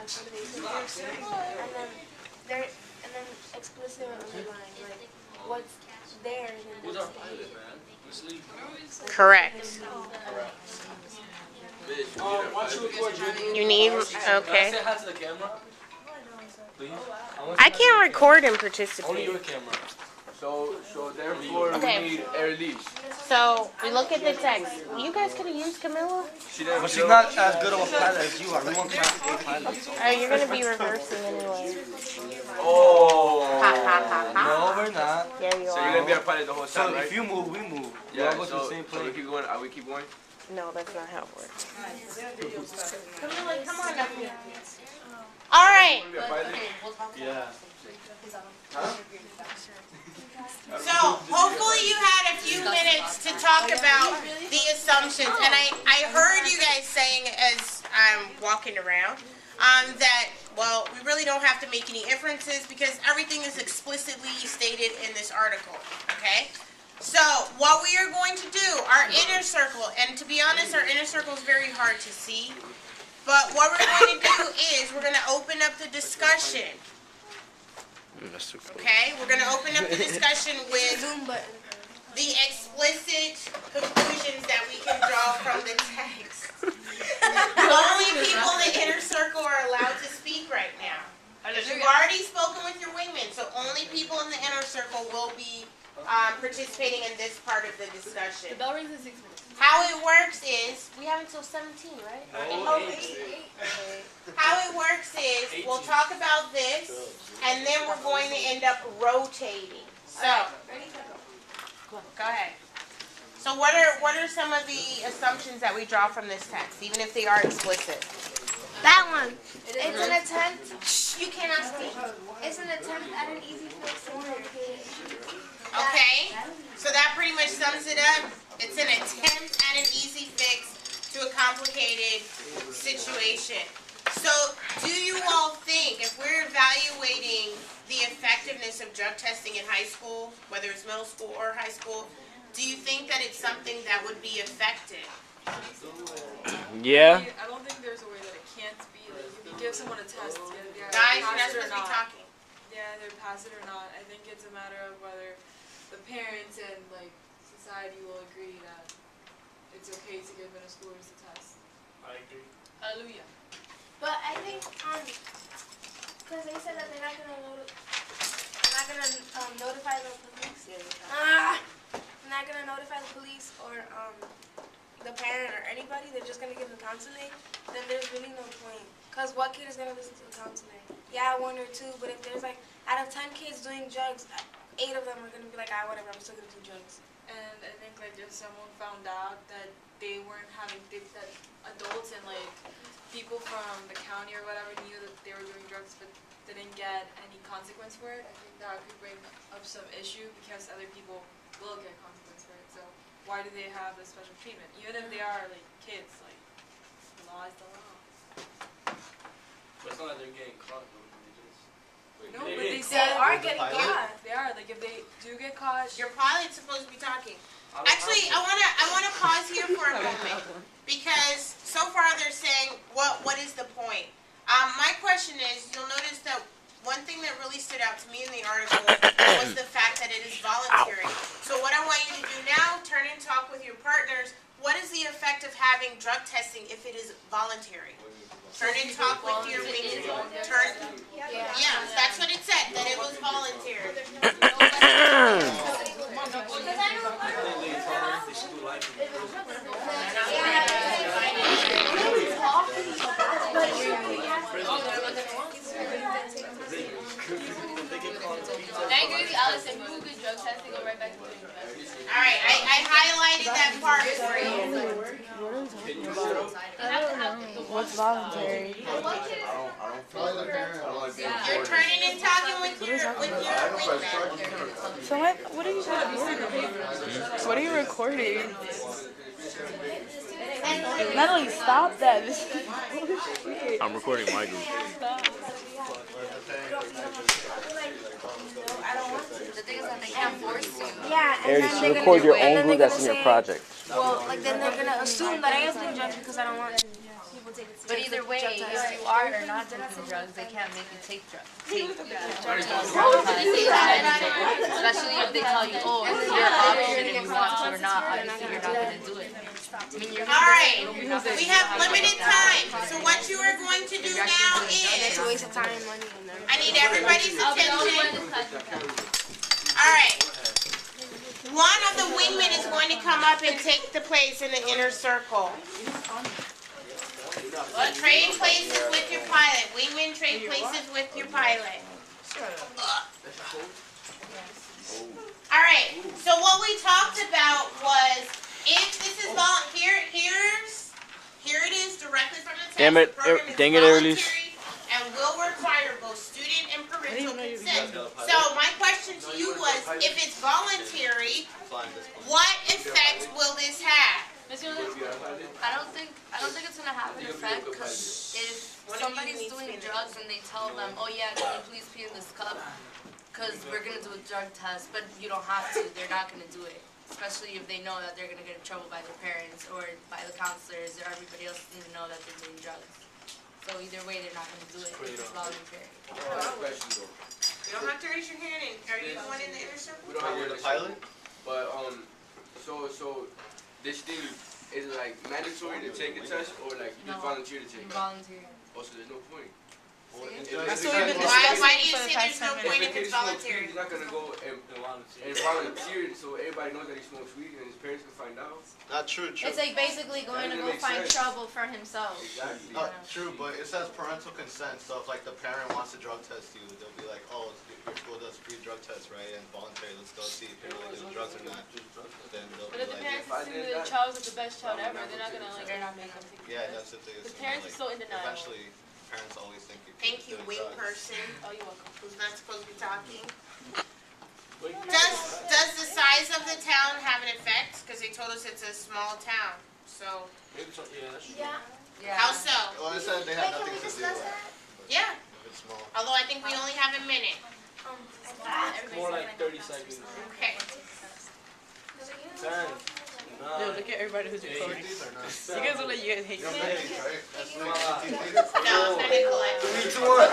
and then there, and then explicit or underlined, like what's there. Who's our pilot, man? We're sleeping. Correct. Why don't you record your You need, okay. Say hi to the camera. Please. I can't record and Only participate. your camera. So therefore Okay. we need air release. So we look at the text. You guys could have used Camilla. But she's not as good of a pilot as you are. We want Class A pilots. Oh, you're gonna be reversing anyway. Oh. Ha ha ha ha. No, we're not. Yeah, you So you're are. gonna be our pilot the whole time, So right? if you move, we move. We Yeah. all go to the So same we place. keep going. We keep going. No, that's not how it works. Camilla, come on up here. All right. Be a pilot? Yeah. So hopefully you had a few minutes to talk about the assumptions, and I heard you guys saying as I'm walking around that, well, we really don't have to make any inferences because everything is explicitly stated in this article, okay? So what we are going to do, our inner circle, and to be honest, our inner circle is very hard to see, but what we're going to do is we're going to open up the discussion. Okay, we're going to open up the discussion with the explicit conclusions that we can draw from the text. Only people in the inner circle are allowed to speak right now. You've already spoken with your wingman, so only people in the inner circle will be participating in this part of the discussion. The bell rings in 6 minutes. How it works is, we have until 17, right? Oh, How it works is, we'll talk about this, and then we're going to end up rotating. So, go ahead. So what are some of the assumptions that we draw from this text, even if they are explicit? That one. It's an attempt. Shh, you cannot speak. It's an attempt at an easy fix. Okay, so that pretty much sums it up. It's an attempt at an easy fix to a complicated situation. So, do you all think, if we're evaluating the effectiveness of drug testing in high school, whether it's middle school or high school, do you think that it's something that would be effective? Yeah. I don't think there's a way that it can't be. Like, if you give someone a test, yeah, Guys, you're not pass it supposed to or be not. talking. Yeah, they pass it or not. I think it's a matter of whether the parents and like society will agree that it's okay to give middle schoolers a test. I agree. Hallelujah. But I think, because they said that they're not gonna notify the police. They're not gonna notify the police or the parent or anybody. They're just gonna give the counseling. Then there's really no point. Cause what kid is gonna listen to the counseling? Yeah, 1 or 2. But if there's like out of 10 kids doing drugs, 8 of them are gonna be like, whatever, I'm still gonna do drugs. And I think like if someone found out that they weren't having that adults and like people from the county or whatever knew that they were doing drugs but didn't get any consequence for it, I think that could bring up some issue because other people will get consequence for it. So why do they have this special treatment? Even if they are like kids, like the law is the law. But it's not like they're getting caught though. No, but they They are getting pilot? caught. They are, like if they do get caught. Your pilot's supposed to be talking. Actually, I wanna pause here for a moment because so far they're saying what is the point? My question is, you'll notice that one thing that really stood out to me in the article was the fact that it is voluntary. So what I want you to do now, turn and talk with your partners. What is the effect of having drug testing if it is voluntary? Turn and talk with your wingman. Yeah, that's what it said, that it was voluntary. I agree with Alice. If you good drug testing, go right back to doing drugs. All right, I highlighted that part for you. What's voluntary? You're turning and talking with your wingman. So what are you recording? What are you recording? Natalie, stop that. I'm recording my group. The thing is that they can't force you. Yeah, and Aries, then you they're record gonna, your and own then group they're that's in gonna your say, project. well, like then they're gonna assume that I am doing drugs because I don't want people But either way, if you are or not taking drugs, they can't make you take drugs. Especially if they tell you, oh, it's your option if you want to or not. Obviously, you're not going to do it. Alright, we have limited time. So what you are going to do now is, It's a waste of time and money and everything. I need everybody's attention. Alright. One of the wingmen is going to come up and take the place in the inner circle. Trade places with your pilot. Wingman, trade places with your pilot. Alright, so what we talked about was, if this is here it is directly from the text. Damn it, The program is dang it, Earlies. voluntary and will require both student and parental consent. So my question to you was, if it's voluntary, what effect will this have? I don't think it's gonna have an effect, because if somebody's doing drugs and they tell them, oh yeah, can you please pee in this cup, because we're gonna do a drug test, but you don't have to, they're not gonna do it. Especially if they know that they're gonna get in trouble by their parents or by the counselors, or everybody else needs to know that they're doing drugs. So either way, they're not gonna do it if it's voluntary. You don't have to raise your hand, and are you going in the inner circle? We don't have the pilot, but so this thing is like mandatory to take the test, or like you just volunteer to take it? Volunteer. Oh, so there's no point. That's what we've been Why do discussing you for the say past there's no 10 point minutes. if it's voluntary? He's not gonna go and volunteer, so everybody knows that he smokes weed, and his parents can find out. Not true. It's like basically going to go find trouble for himself. Exactly. True, but it says parental consent. So if like the parent wants to drug test you, they'll be like, oh, your school does free drug test, right? And voluntary. Let's go see if you're really doing drugs or not. Then they'll But be if the like, parents assume that the child's like the best child ever, they're not gonna like, they're not making them take the yeah, test. that's the thing. The parents are so in denial. Eventually, parents always think you're Thank you, doing wing drugs. person, Oh, you're welcome. who's not supposed to be talking. Does the size of the town have an effect? Because they told us it's a small town, so. Yeah. Yeah. How so? Well, it said they have nothing to do with it. Yeah, If it's small. although I think we only have a minute. More like 30 seconds. Okay. 10, 9. Yo, look at everybody who's recording. You guys look like you guys hate me. Right? That's like No, it's not Nicolette. 3, 2, 1.